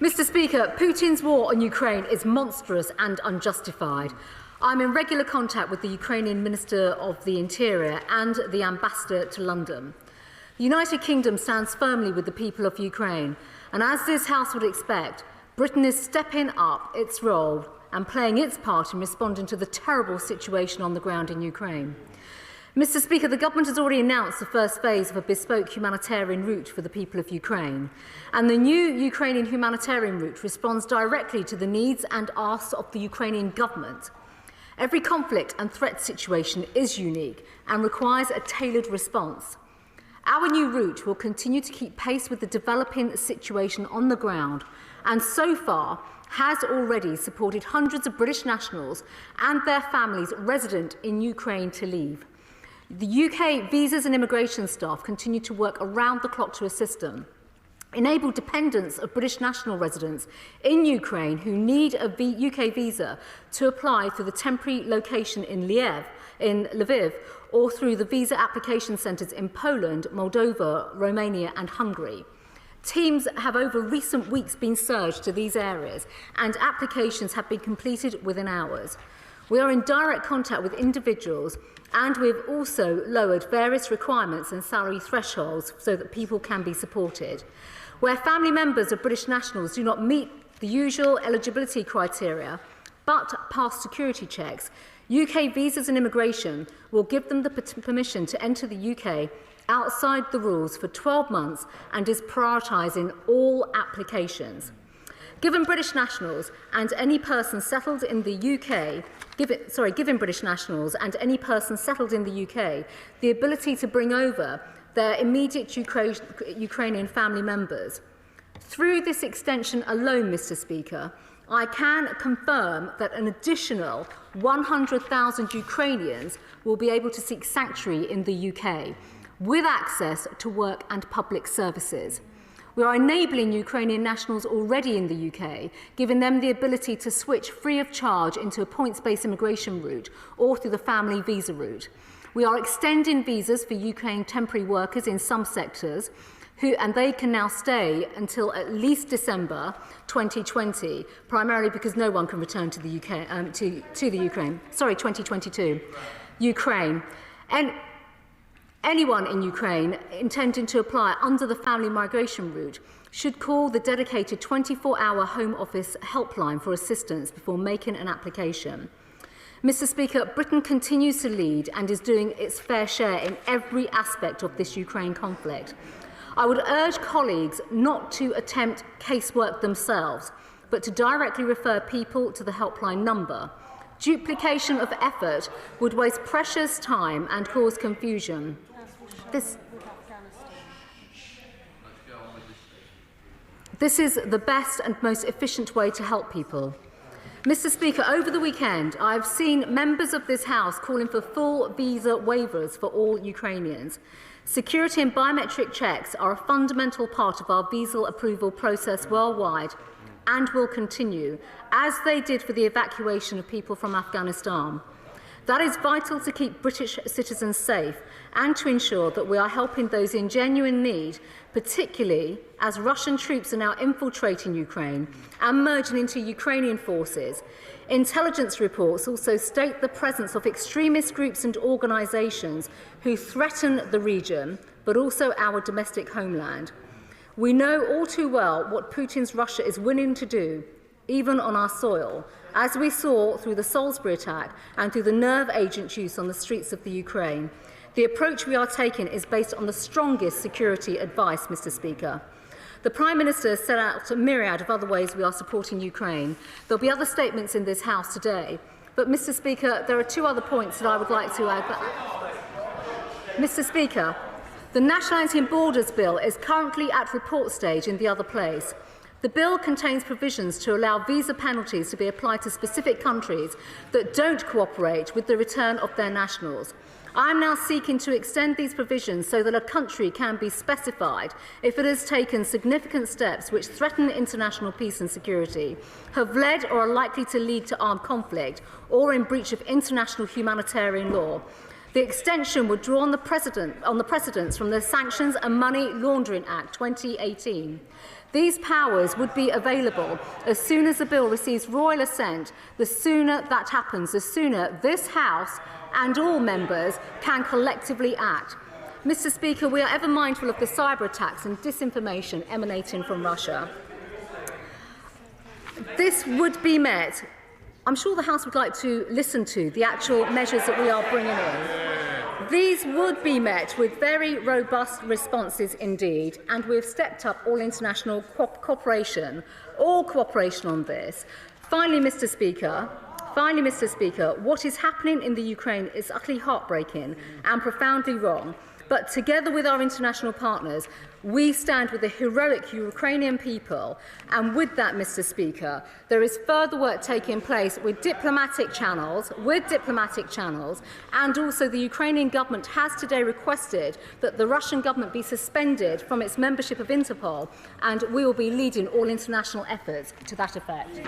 Mr. Speaker, Putin's war on Ukraine is monstrous and unjustified. I'm in regular contact with the Ukrainian Minister of the Interior and the Ambassador to London. The United Kingdom stands firmly with the people of Ukraine, and as this House would expect, Britain is stepping up its role and playing its part in responding to the terrible situation on the ground in Ukraine. Mr. Speaker, the government has already announced the first phase of a bespoke humanitarian route for the people of Ukraine. And the new Ukrainian humanitarian route responds directly to the needs and asks of the Ukrainian government. Every conflict and threat situation is unique and requires a tailored response. Our new route will continue to keep pace with the developing situation on the ground, and so far has already supported hundreds of British nationals and their families resident in Ukraine to leave. The UK visas and immigration staff continue to work around the clock to assist them, enable dependents of British national residents in Ukraine who need a UK visa to apply through the temporary location in Lviv or through the visa application centres in Poland, Moldova, Romania and Hungary. Teams have over recent weeks been surged to these areas and applications have been completed within hours. We are in direct contact with individuals and we've also lowered various requirements and salary thresholds so that people can be supported. Where family members of British nationals do not meet the usual eligibility criteria but pass security checks, UK Visas and Immigration will give them the permission to enter the UK outside the rules for 12 months and is prioritising all applications. Given British nationals and any person settled in the UK, giving British nationals and any person settled in the UK the ability to bring over their immediate Ukrainian family members. Through this extension alone, Mr. Speaker, I can confirm that an additional 100,000 Ukrainians will be able to seek sanctuary in the UK with access to work and public services. We are enabling Ukrainian nationals already in the UK, giving them the ability to switch free of charge into a points-based immigration route or through the family visa route. We are extending visas for Ukraine temporary workers in some sectors, and they can now stay until at least December 2020, primarily because no one can return to the UK, to the Ukraine. Sorry, 2022. Ukraine. And anyone in Ukraine intending to apply under the family migration route should call the dedicated 24-hour Home Office helpline for assistance before making an application. Mr. Speaker, Britain continues to lead and is doing its fair share in every aspect of this Ukraine conflict. I would urge colleagues not to attempt casework themselves, but to directly refer people to the helpline number. Duplication of effort would waste precious time and cause confusion. This is the best and most efficient way to help people. Mr. Speaker, over the weekend, I have seen members of this House calling for full visa waivers for all Ukrainians. Security and biometric checks are a fundamental part of our visa approval process worldwide and will continue, as they did for the evacuation of people from Afghanistan. That is vital to keep British citizens safe and to ensure that we are helping those in genuine need, particularly as Russian troops are now infiltrating Ukraine and merging into Ukrainian forces. Intelligence reports also state the presence of extremist groups and organisations who threaten the region, but also our domestic homeland. We know all too well what Putin's Russia is willing to do, even on our soil, as we saw through the Salisbury attack and through the nerve agent use on the streets of the Ukraine. The approach we are taking is based on the strongest security advice, Mr. Speaker. The Prime Minister set out a myriad of other ways we are supporting Ukraine. There will be other statements in this House today, but, Mr. Speaker, there are two other points that I would like to add. Mr. Speaker, the Nationality and Borders Bill is currently at report stage in the other place. The bill contains provisions to allow visa penalties to be applied to specific countries that don't cooperate with the return of their nationals. I am now seeking to extend these provisions so that a country can be specified if it has taken significant steps which threaten international peace and security, have led or are likely to lead to armed conflict, or in breach of international humanitarian law. The extension would draw on the precedents from the Sanctions and Money Laundering Act 2018. These powers would be available as soon as the bill receives royal assent. The sooner that happens, the sooner this House and all members can collectively act. Mr. Speaker, we are ever mindful of the cyber attacks and disinformation emanating from Russia. This would be met. I'm sure the House would like to listen to the actual measures that we are bringing in. These would be met with very robust responses indeed, and we have stepped up all international cooperation on this. Finally, Mr. Speaker, what is happening in the Ukraine is utterly heartbreaking and profoundly wrong. But together with our international partners, we stand with the heroic Ukrainian people. And with that, Mr. Speaker, there is further work taking place with diplomatic channels, and also the Ukrainian government has today requested that the Russian government be suspended from its membership of Interpol, and we will be leading all international efforts to that effect.